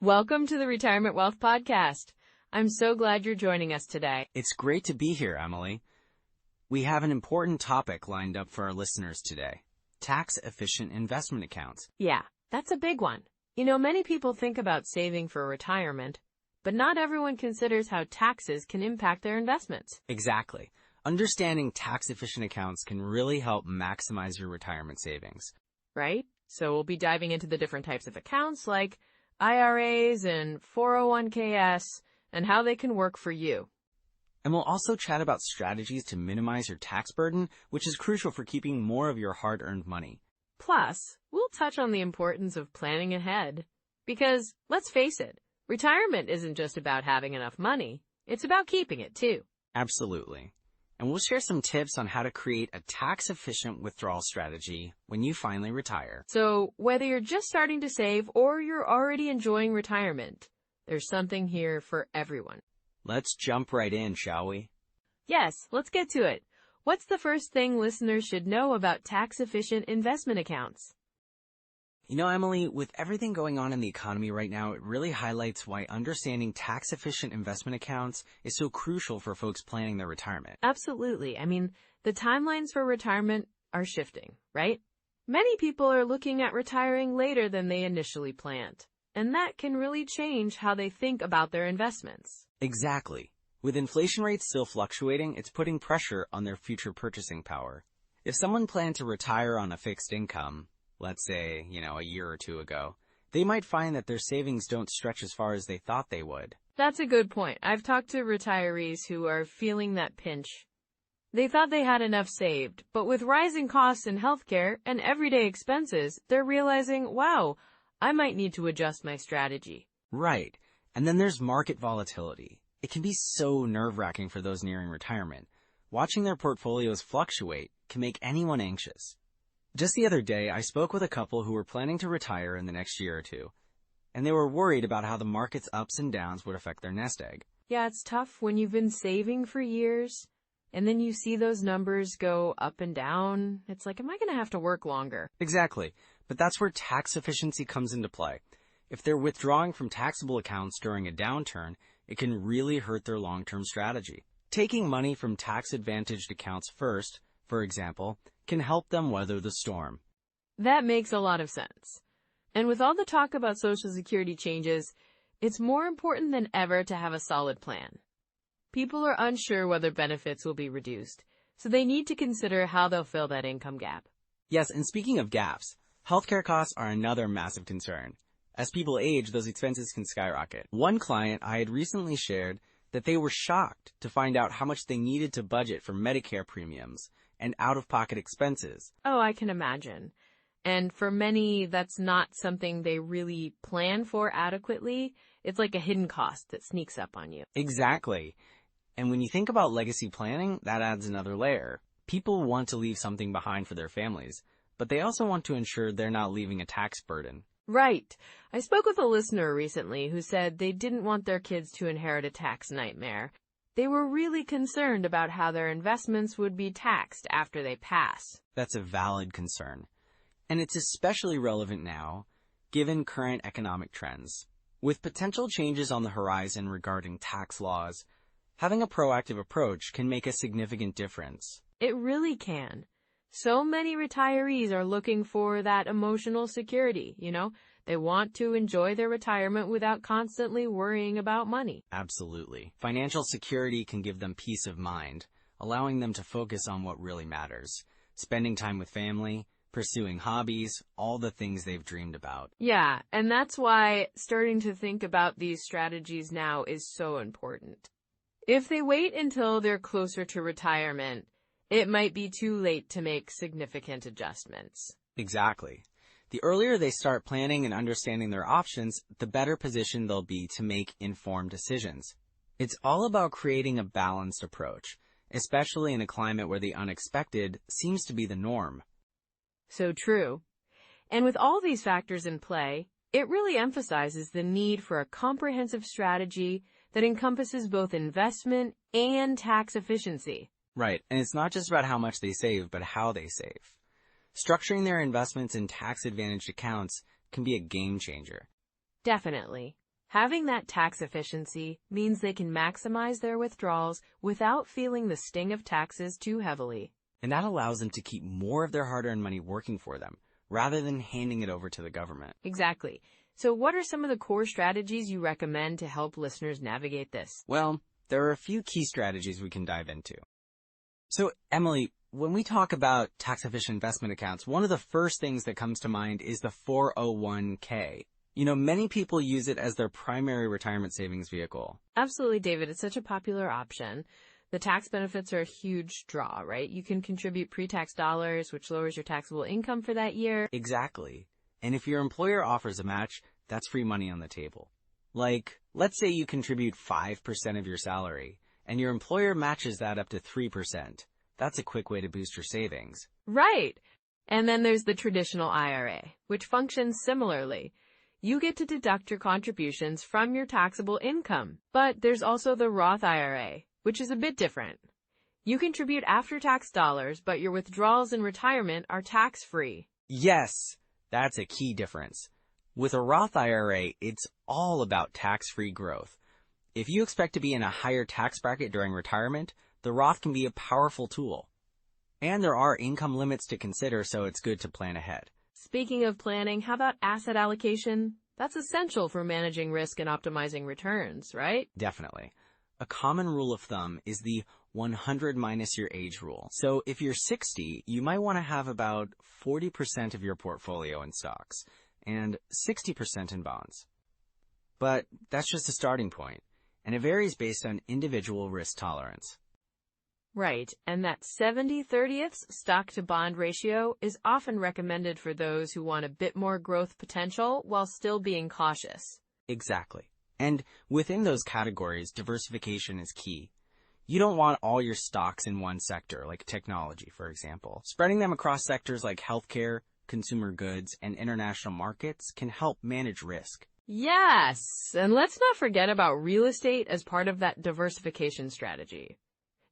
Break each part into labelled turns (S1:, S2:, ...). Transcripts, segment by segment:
S1: Welcome to the Retirement Wealth Podcast. I'm so glad you're joining us today.
S2: It's great to be here, Emily. We have an important topic lined up for our listeners today: tax-efficient investment accounts.
S1: Yeah, that's a big one. Many people think about saving for retirement, but not everyone considers how taxes can impact their investments.
S2: Exactly. Understanding tax-efficient accounts can really help maximize your retirement savings.
S1: Right? So we'll be diving into the different types of accounts like IRAs and 401ks and how they can work for you.
S2: And we'll also chat about strategies to minimize your tax burden, which is crucial for keeping more of your hard-earned money.
S1: Plus, we'll touch on the importance of planning ahead. Because, let's face it, retirement isn't just about having enough money, it's about keeping it too.
S2: Absolutely. And we'll share some tips on how to create a tax-efficient withdrawal strategy when you finally retire.
S1: So, whether you're just starting to save or you're already enjoying retirement, there's something here for everyone.
S2: Let's jump right in, shall we?
S1: Yes, let's get to it. What's the first thing listeners should know about tax-efficient investment accounts?
S2: Emily, with everything going on in the economy right now, it really highlights why understanding tax-efficient investment accounts is so crucial for folks planning their retirement.
S1: Absolutely. The timelines for retirement are shifting, right? Many people are looking at retiring later than they initially planned, and that can really change how they think about their investments.
S2: Exactly. With inflation rates still fluctuating, it's putting pressure on their future purchasing power. If someone planned to retire on a fixed income, let's say, a year or two ago, they might find that their savings don't stretch as far as they thought they would.
S1: That's a good point. I've talked to retirees who are feeling that pinch. They thought they had enough saved, but with rising costs in healthcare and everyday expenses, they're realizing, wow, I might need to adjust my strategy.
S2: Right. And then there's market volatility. It can be so nerve-wracking for those nearing retirement. Watching their portfolios fluctuate can make anyone anxious. Just the other day, I spoke with a couple who were planning to retire in the next year or two, and they were worried about how the market's ups and downs would affect their nest egg.
S1: Yeah, it's tough when you've been saving for years, and then you see those numbers go up and down. It's like, am I going to have to work longer?
S2: Exactly. But that's where tax efficiency comes into play. If they're withdrawing from taxable accounts during a downturn, it can really hurt their long-term strategy. Taking money from tax-advantaged accounts first, for example, can help them weather the storm.
S1: That makes a lot of sense. And with all the talk about Social Security changes, it's more important than ever to have a solid plan. People are unsure whether benefits will be reduced, so they need to consider how they'll fill that income gap.
S2: Yes, and speaking of gaps, healthcare costs are another massive concern. As people age, those expenses can skyrocket. One client I had recently shared that they were shocked to find out how much they needed to budget for Medicare premiums and out-of-pocket expenses.
S1: Oh, I can imagine. And for many, that's not something they really plan for adequately. It's like a hidden cost that sneaks up on you.
S2: Exactly. And when you think about legacy planning, that adds another layer. People want to leave something behind for their families, but they also want to ensure they're not leaving a tax burden.
S1: Right. I spoke with a listener recently who said they didn't want their kids to inherit a tax nightmare. They were really concerned about how their investments would be taxed after they pass.
S2: That's a valid concern. And it's especially relevant now, given current economic trends. With potential changes on the horizon regarding tax laws, having a proactive approach can make a significant difference.
S1: It really can. So many retirees are looking for that emotional security, They want to enjoy their retirement without constantly worrying about money.
S2: Absolutely. Financial security can give them peace of mind, allowing them to focus on what really matters. Spending time with family, pursuing hobbies, all the things they've dreamed about.
S1: Yeah, and that's why starting to think about these strategies now is so important. If they wait until they're closer to retirement, it might be too late to make significant adjustments.
S2: Exactly. The earlier they start planning and understanding their options, the better position they'll be to make informed decisions. It's all about creating a balanced approach, especially in a climate where the unexpected seems to be the norm.
S1: So true. And with all these factors in play, it really emphasizes the need for a comprehensive strategy that encompasses both investment and tax efficiency.
S2: Right, and it's not just about how much they save, but how they save. Structuring their investments in tax-advantaged accounts can be a game changer.
S1: Definitely. Having that tax efficiency means they can maximize their withdrawals without feeling the sting of taxes too heavily.
S2: And that allows them to keep more of their hard-earned money working for them, rather than handing it over to the government.
S1: Exactly. So what are some of the core strategies you recommend to help listeners navigate this?
S2: Well, there are a few key strategies we can dive into. So, Emily, when we talk about tax-efficient investment accounts, one of the first things that comes to mind is the 401k. Many people use it as their primary retirement savings vehicle.
S1: Absolutely, David. It's such a popular option. The tax benefits are a huge draw, right? You can contribute pre-tax dollars, which lowers your taxable income for that year.
S2: Exactly. And if your employer offers a match, that's free money on the table. Like, let's say you contribute 5% of your salary, and your employer matches that up to 3%. That's a quick way to boost your savings.
S1: Right. And then there's the traditional IRA, which functions similarly. You get to deduct your contributions from your taxable income. But there's also the Roth IRA, which is a bit different. You contribute after-tax dollars, but your withdrawals in retirement are tax-free.
S2: Yes, that's a key difference. With a Roth IRA, it's all about tax-free growth. If you expect to be in a higher tax bracket during retirement, the Roth can be a powerful tool. And there are income limits to consider, so it's good to plan ahead.
S1: Speaking of planning, how about asset allocation? That's essential for managing risk and optimizing returns, right?
S2: Definitely. A common rule of thumb is the 100 minus your age rule. So if you're 60, you might want to have about 40% of your portfolio in stocks and 60% in bonds. But that's just a starting point, and it varies based on individual risk tolerance.
S1: Right, and that 70/30 stock-to-bond ratio is often recommended for those who want a bit more growth potential while still being cautious.
S2: Exactly. And within those categories, diversification is key. You don't want all your stocks in one sector, like technology, for example. Spreading them across sectors like healthcare, consumer goods, and international markets can help manage risk.
S1: Yes, and let's not forget about real estate as part of that diversification strategy.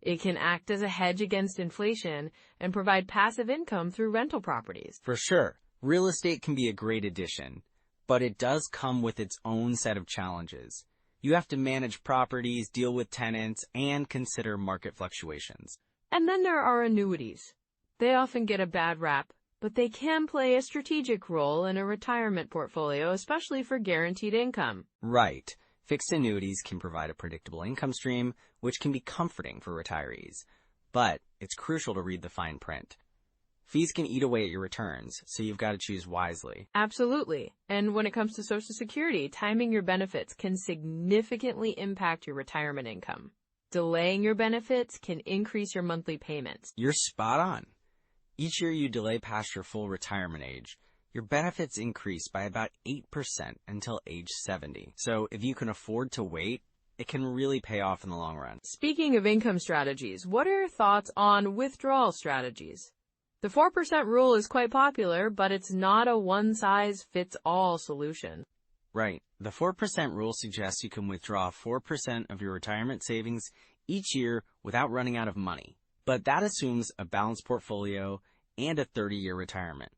S1: It can act as a hedge against inflation and provide passive income through rental properties.
S2: For sure, real estate can be a great addition, but it does come with its own set of challenges. You have to manage properties, deal with tenants, and consider market fluctuations.
S1: And then there are annuities. They often get a bad rap, but they can play a strategic role in a retirement portfolio, especially for guaranteed income.
S2: Right. Fixed annuities can provide a predictable income stream, which can be comforting for retirees. But it's crucial to read the fine print. Fees can eat away at your returns, so you've got to choose wisely.
S1: Absolutely. And when it comes to Social Security, timing your benefits can significantly impact your retirement income. Delaying your benefits can increase your monthly payments.
S2: You're spot on. Each year you delay past your full retirement age, your benefits increase by about 8% until age 70. So if you can afford to wait, it can really pay off in the long run.
S1: Speaking of income strategies, what are your thoughts on withdrawal strategies? The 4% rule is quite popular, but it's not a one-size-fits-all solution.
S2: Right. The 4% rule suggests you can withdraw 4% of your retirement savings each year without running out of money. But that assumes a balanced portfolio and a 30-year retirement.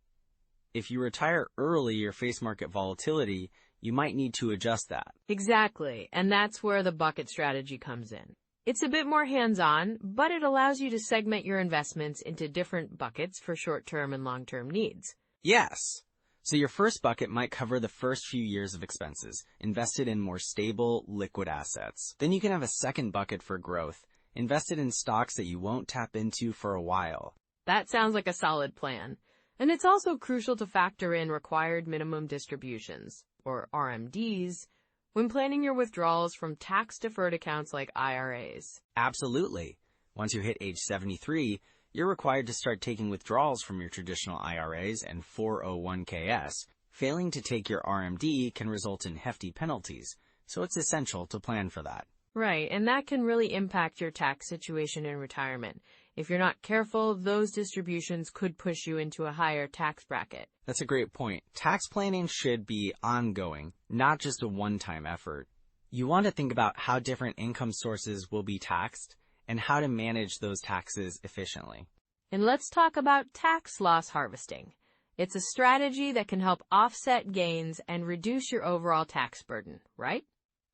S2: If you retire early or face market volatility, you might need to adjust that.
S1: Exactly, and that's where the bucket strategy comes in. It's a bit more hands-on, but it allows you to segment your investments into different buckets for short-term and long-term needs.
S2: Yes. So your first bucket might cover the first few years of expenses, invested in more stable, liquid assets. Then you can have a second bucket for growth, invested in stocks that you won't tap into for a while.
S1: That sounds like a solid plan. And it's also crucial to factor in required minimum distributions, or RMDs, when planning your withdrawals from tax-deferred accounts like IRAs.
S2: Absolutely. Once you hit age 73, you're required to start taking withdrawals from your traditional IRAs and 401ks. Failing to take your RMD can result in hefty penalties, so it's essential to plan for that.
S1: Right, and that can really impact your tax situation in retirement. If you're not careful, those distributions could push you into a higher tax bracket.
S2: That's a great point. Tax planning should be ongoing, not just a one-time effort. You want to think about how different income sources will be taxed and how to manage those taxes efficiently.
S1: And let's talk about tax loss harvesting. It's a strategy that can help offset gains and reduce your overall tax burden, right?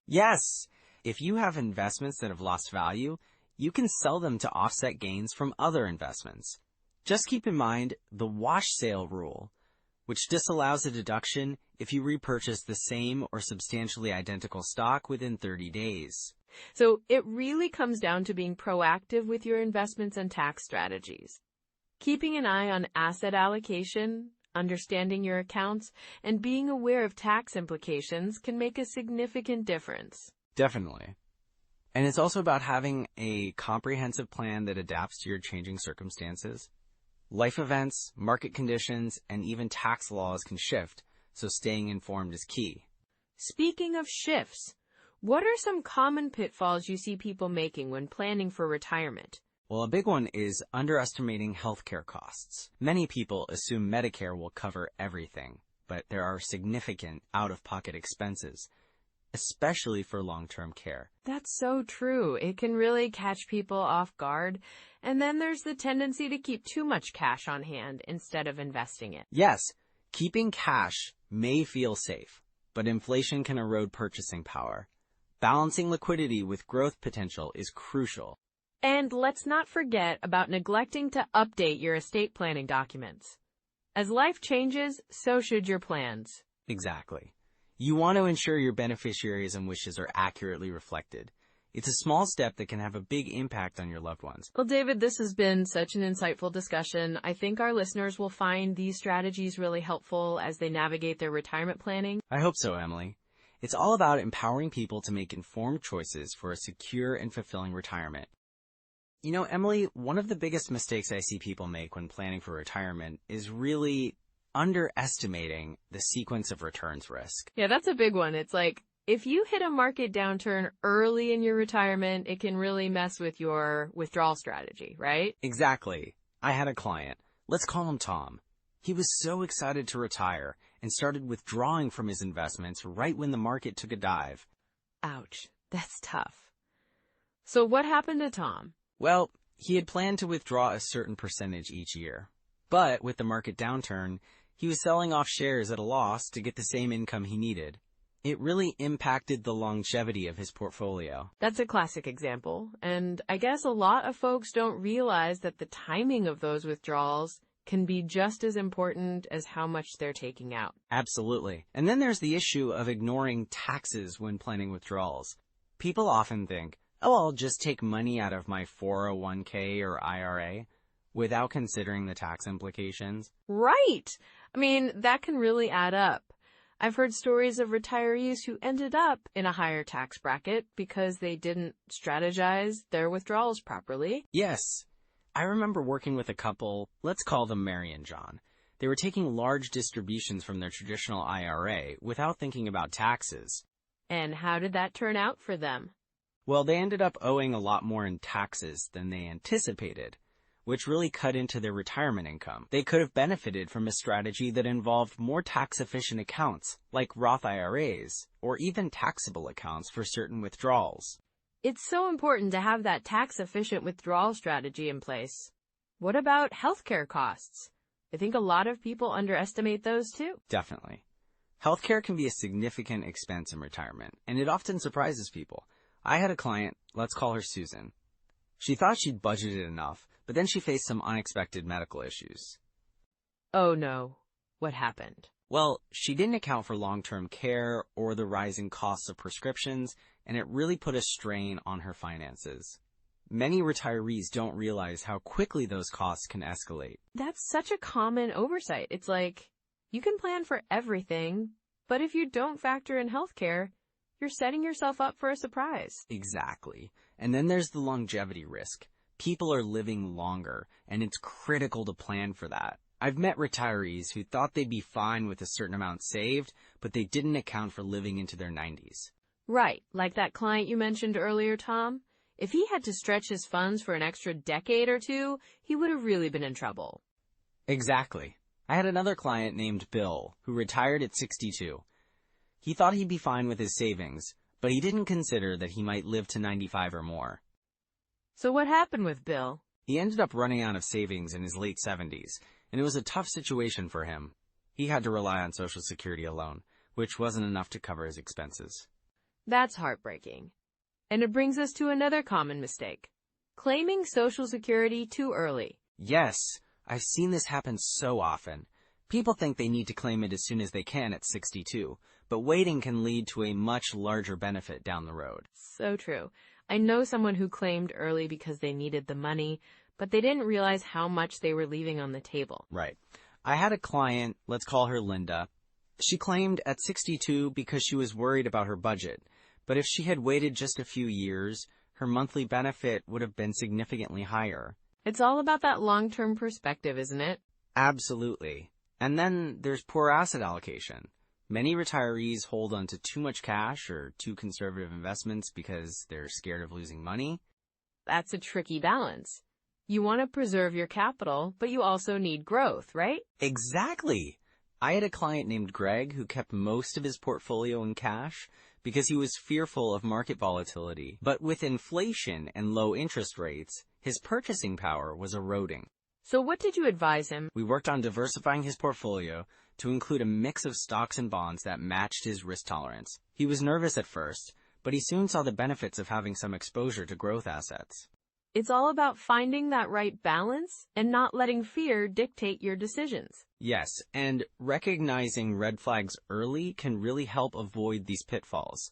S2: Yes! If you have investments that have lost value, you can sell them to offset gains from other investments. Just keep in mind the wash sale rule, which disallows a deduction if you repurchase the same or substantially identical stock within 30 days.
S1: So it really comes down to being proactive with your investments and tax strategies. Keeping an eye on asset allocation, understanding your accounts, and being aware of tax implications can make a significant difference.
S2: Definitely. And it's also about having a comprehensive plan that adapts to your changing circumstances. Life events, market conditions, and even tax laws can shift, so staying informed is key.
S1: Speaking of shifts, what are some common pitfalls you see people making when planning for retirement?
S2: Well, a big one is underestimating healthcare costs. Many people assume Medicare will cover everything, but there are significant out-of-pocket expenses, especially for long-term care.
S1: That's so true. It can really catch people off guard. And then there's the tendency to keep too much cash on hand instead of investing it.
S2: Yes, keeping cash may feel safe, but inflation can erode purchasing power. Balancing liquidity with growth potential is crucial.
S1: And let's not forget about neglecting to update your estate planning documents. As life changes, so should your plans.
S2: Exactly. You want to ensure your beneficiaries and wishes are accurately reflected. It's a small step that can have a big impact on your loved ones.
S1: Well, David, this has been such an insightful discussion. I think our listeners will find these strategies really helpful as they navigate their retirement planning.
S2: I hope so, Emily. It's all about empowering people to make informed choices for a secure and fulfilling retirement. You know, Emily, one of the biggest mistakes I see people make when planning for retirement is really underestimating the sequence of returns risk.
S1: Yeah, that's a big one. It's like, if you hit a market downturn early in your retirement, it can really mess with your withdrawal strategy, right?
S2: Exactly. I had a client. Let's call him Tom. He was so excited to retire and started withdrawing from his investments right when the market took a dive.
S1: Ouch, that's tough. So what happened to Tom?
S2: Well, he had planned to withdraw a certain percentage each year. But with the market downturn, he was selling off shares at a loss to get the same income he needed. It really impacted the longevity of his portfolio.
S1: That's a classic example, and I guess a lot of folks don't realize that the timing of those withdrawals can be just as important as how much they're taking out.
S2: Absolutely. And then there's the issue of ignoring taxes when planning withdrawals. People often think, oh, I'll just take money out of my 401k or IRA without considering the tax implications.
S1: Right! I mean, that can really add up. I've heard stories of retirees who ended up in a higher tax bracket because they didn't strategize their withdrawals properly.
S2: Yes. I remember working with a couple, let's call them Mary and John. They were taking large distributions from their traditional IRA without thinking about taxes.
S1: And how did that turn out for them?
S2: Well, they ended up owing a lot more in taxes than they anticipated, which really cut into their retirement income. They could have benefited from a strategy that involved more tax-efficient accounts, like Roth IRAs, or even taxable accounts for certain withdrawals.
S1: It's so important to have that tax-efficient withdrawal strategy in place. What about healthcare costs? I think a lot of people underestimate those too.
S2: Definitely. Healthcare can be a significant expense in retirement, and it often surprises people. I had a client, let's call her Susan. She thought she'd budgeted enough, but then she faced some unexpected medical issues.
S1: Oh no, what happened?
S2: Well, she didn't account for long-term care or the rising costs of prescriptions, and it really put a strain on her finances. Many retirees don't realize how quickly those costs can escalate.
S1: That's such a common oversight. It's like, you can plan for everything, but if you don't factor in healthcare, you're setting yourself up for a surprise.
S2: Exactly. And then there's the longevity risk. People are living longer, and it's critical to plan for that. I've met retirees who thought they'd be fine with a certain amount saved, but they didn't account for living into their 90s.
S1: Right, like that client you mentioned earlier, Tom. If he had to stretch his funds for an extra decade or two, he would have really been in trouble.
S2: Exactly. I had another client named Bill who retired at 62. He thought he'd be fine with his savings, but he didn't consider that he might live to 95 or more.
S1: So what happened with Bill?
S2: He ended up running out of savings in his late 70s, and it was a tough situation for him. He had to rely on Social Security alone, which wasn't enough to cover his expenses.
S1: That's heartbreaking. And it brings us to another common mistake: claiming Social Security too early.
S2: Yes, I've seen this happen so often. People think they need to claim it as soon as they can at 62, but waiting can lead to a much larger benefit down the road.
S1: So true. I know someone who claimed early because they needed the money, but they didn't realize how much they were leaving on the table.
S2: Right. I had a client, let's call her Linda. She claimed at 62 because she was worried about her budget, but if she had waited just a few years, her monthly benefit would have been significantly higher.
S1: It's all about that long-term perspective, isn't it?
S2: Absolutely. And then there's poor asset allocation. Many retirees hold on to too much cash or too conservative investments because they're scared of losing money.
S1: That's a tricky balance. You want to preserve your capital, but you also need growth, right?
S2: Exactly. I had a client named Greg who kept most of his portfolio in cash because he was fearful of market volatility. But with inflation and low interest rates, his purchasing power was eroding.
S1: So what did you advise him?
S2: We worked on diversifying his portfolio to include a mix of stocks and bonds that matched his risk tolerance. He was nervous at first, but he soon saw the benefits of having some exposure to growth assets.
S1: It's all about finding that right balance and not letting fear dictate your decisions.
S2: Yes, and recognizing red flags early can really help avoid these pitfalls.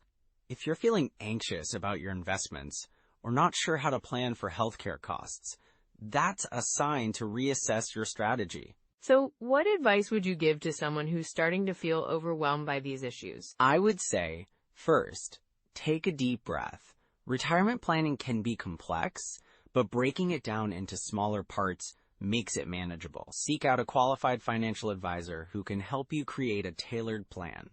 S2: If you're feeling anxious about your investments or not sure how to plan for healthcare costs, that's a sign to reassess your strategy.
S1: So what advice would you give to someone who's starting to feel overwhelmed by these issues?
S2: I would say, first, take a deep breath. Retirement planning can be complex, but breaking it down into smaller parts makes it manageable. Seek out a qualified financial advisor who can help you create a tailored plan.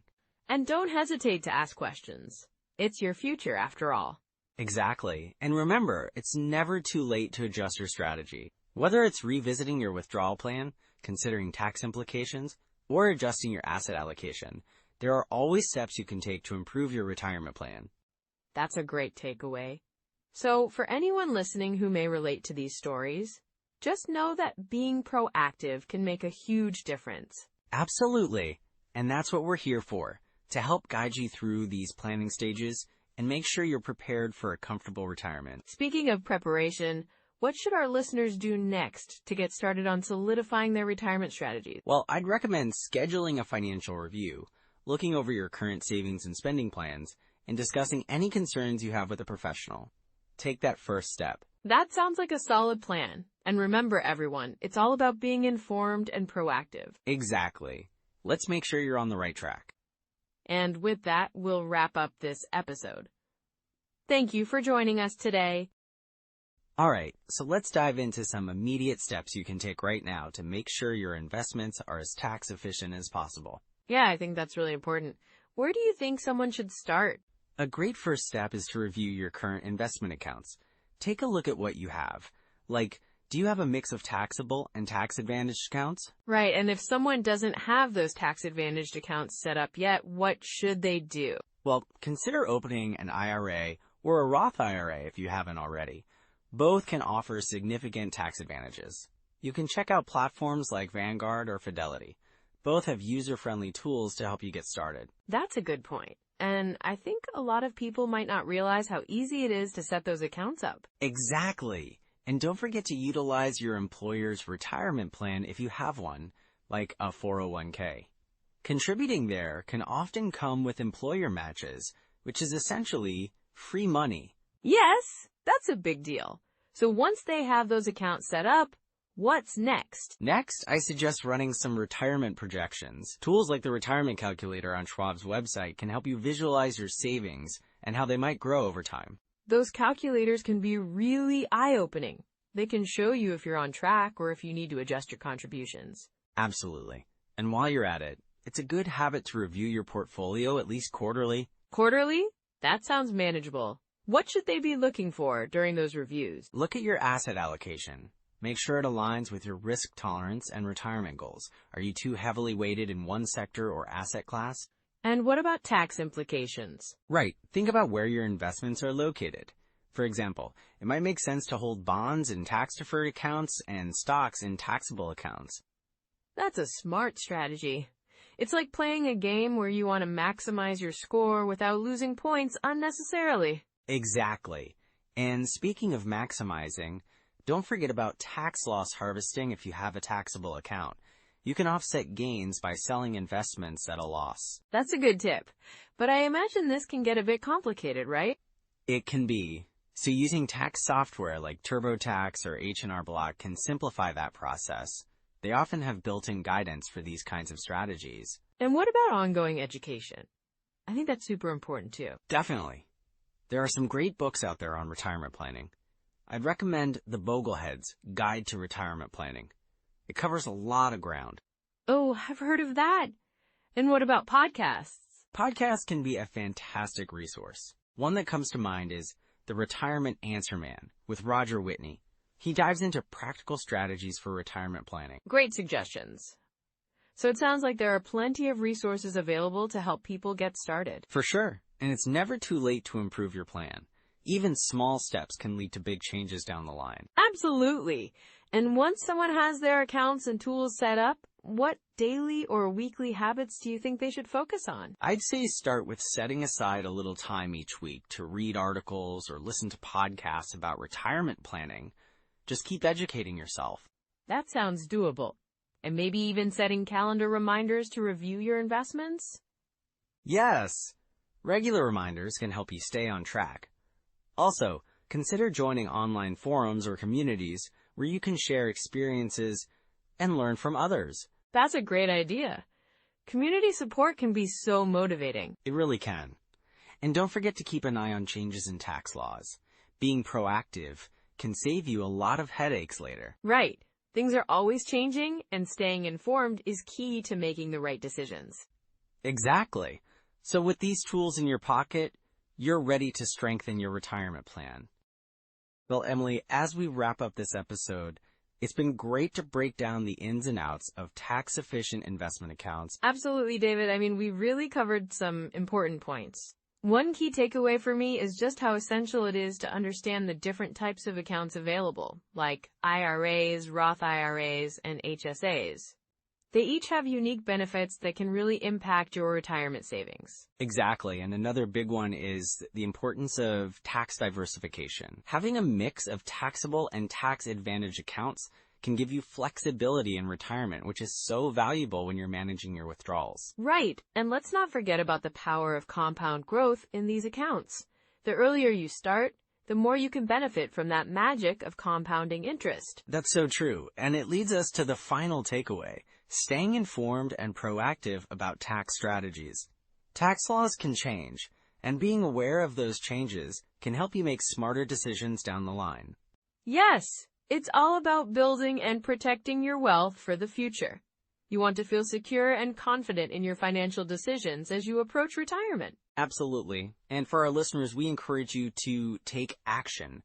S1: And don't hesitate to ask questions. It's your future, after all.
S2: Exactly. And remember, it's never too late to adjust your strategy. Whether it's revisiting your withdrawal plan, considering tax implications, or adjusting your asset allocation, there are always steps you can take to improve your retirement plan.
S1: That's a great takeaway. So, for anyone listening who may relate to these stories, just know that being proactive can make a huge difference.
S2: Absolutely. And that's what we're here for, to help guide you through these planning stages and make sure you're prepared for a comfortable retirement.
S1: Speaking of preparation, what should our listeners do next to get started on solidifying their retirement strategies?
S2: Well, I'd recommend scheduling a financial review, looking over your current savings and spending plans, and discussing any concerns you have with a professional. Take that first step.
S1: That sounds like a solid plan. And remember, everyone, it's all about being informed and proactive.
S2: Exactly. Let's make sure you're on the right track.
S1: And with that, we'll wrap up this episode. Thank you for joining us today.
S2: All right, so let's dive into some immediate steps you can take right now to make sure your investments are as tax efficient as possible.
S1: Yeah, I think that's really important. Where do you think someone should start?
S2: A great first step is to review your current investment accounts. Take a look at what you have. Like, do you have a mix of taxable and tax-advantaged accounts?
S1: Right, and if someone doesn't have those tax-advantaged accounts set up yet, what should they do?
S2: Well, consider opening an IRA or a Roth IRA if you haven't already. Both can offer significant tax advantages. You can check out platforms like Vanguard or Fidelity. Both have user-friendly tools to help you get started.
S1: That's a good point. And I think a lot of people might not realize how easy it is to set those accounts up.
S2: Exactly. And don't forget to utilize your employer's retirement plan if you have one, like a 401k. Contributing there can often come with employer matches, which is essentially free money.
S1: Yes, that's a big deal. So once they have those accounts set up, what's next?
S2: Next, I suggest running some retirement projections. Tools like the retirement calculator on Schwab's website can help you visualize your savings and how they might grow over time.
S1: Those calculators can be really eye-opening. They can show you if you're on track or if you need to adjust your contributions.
S2: Absolutely. And while you're at it, it's a good habit to review your portfolio at least quarterly.
S1: Quarterly? That sounds manageable. What should they be looking for during those reviews?
S2: Look at your asset allocation. Make sure it aligns with your risk tolerance and retirement goals. Are you too heavily weighted in one sector or asset class?
S1: And what about tax implications?
S2: Right. Think about where your investments are located. For example, it might make sense to hold bonds in tax-deferred accounts and stocks in taxable accounts.
S1: That's a smart strategy. It's like playing a game where you want to maximize your score without losing points unnecessarily.
S2: Exactly. And speaking of maximizing, don't forget about tax loss harvesting if you have a taxable account. You can offset gains by selling investments at a loss.
S1: That's a good tip. But I imagine this can get a bit complicated, right?
S2: It can be. So using tax software like TurboTax or H&R Block can simplify that process. They often have built-in guidance for these kinds of strategies.
S1: And what about ongoing education? I think that's super important too.
S2: Definitely. There are some great books out there on retirement planning. I'd recommend The Boglehead's Guide to Retirement Planning. It covers a lot of ground.
S1: Oh, I've heard of that. And what about podcasts?
S2: Podcasts can be a fantastic resource. One that comes to mind is The Retirement Answer Man with Roger Whitney. He dives into practical strategies for retirement planning.
S1: Great suggestions. So it sounds like there are plenty of resources available to help people get started.
S2: For sure. And it's never too late to improve your plan. Even small steps can lead to big changes down the line.
S1: Absolutely. And once someone has their accounts and tools set up, what daily or weekly habits do you think they should focus on?
S2: I'd say start with setting aside a little time each week to read articles or listen to podcasts about retirement planning. Just keep educating yourself.
S1: That sounds doable. And maybe even setting calendar reminders to review your investments?
S2: Yes. Regular reminders can help you stay on track. Also, consider joining online forums or communities where you can share experiences and learn from others.
S1: That's a great idea. Community support can be so motivating.
S2: It really can. And don't forget to keep an eye on changes in tax laws. Being proactive can save you a lot of headaches later.
S1: Right. Things are always changing, and staying informed is key to making the right decisions.
S2: Exactly. So with these tools in your pocket, you're ready to strengthen your retirement plan. Well, Emily, as we wrap up this episode, it's been great to break down the ins and outs of tax-efficient investment accounts.
S1: Absolutely, David. I mean, we really covered some important points. One key takeaway for me is just how essential it is to understand the different types of accounts available, like IRAs, Roth IRAs, and HSAs. They each have unique benefits that can really impact your retirement savings.
S2: Exactly, and another big one is the importance of tax diversification. Having a mix of taxable and tax-advantaged accounts can give you flexibility in retirement, which is so valuable when you're managing your withdrawals.
S1: Right, and let's not forget about the power of compound growth in these accounts. The earlier you start, the more you can benefit from that magic of compounding interest.
S2: That's so true, and it leads us to the final takeaway: staying informed and proactive about tax strategies. Tax laws can change, and being aware of those changes can help you make smarter decisions down the line.
S1: Yes, it's all about building and protecting your wealth for the future. You want to feel secure and confident in your financial decisions as you approach retirement.
S2: Absolutely. And for our listeners, we encourage you to take action.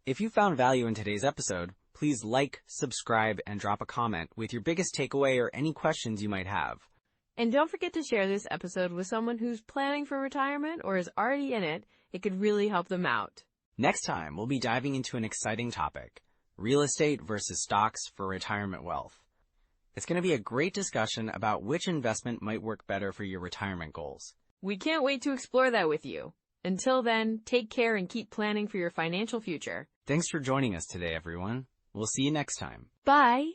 S2: If you found value in today's episode, please like, subscribe, and drop a comment with your biggest takeaway or any questions you might have.
S1: And don't forget to share this episode with someone who's planning for retirement or is already in it. It could really help them out.
S2: Next time, we'll be diving into an exciting topic: real estate versus stocks for retirement wealth. It's going to be a great discussion about which investment might work better for your retirement goals.
S1: We can't wait to explore that with you. Until then, take care and keep planning for your financial future.
S2: Thanks for joining us today, everyone. We'll see you next time.
S1: Bye.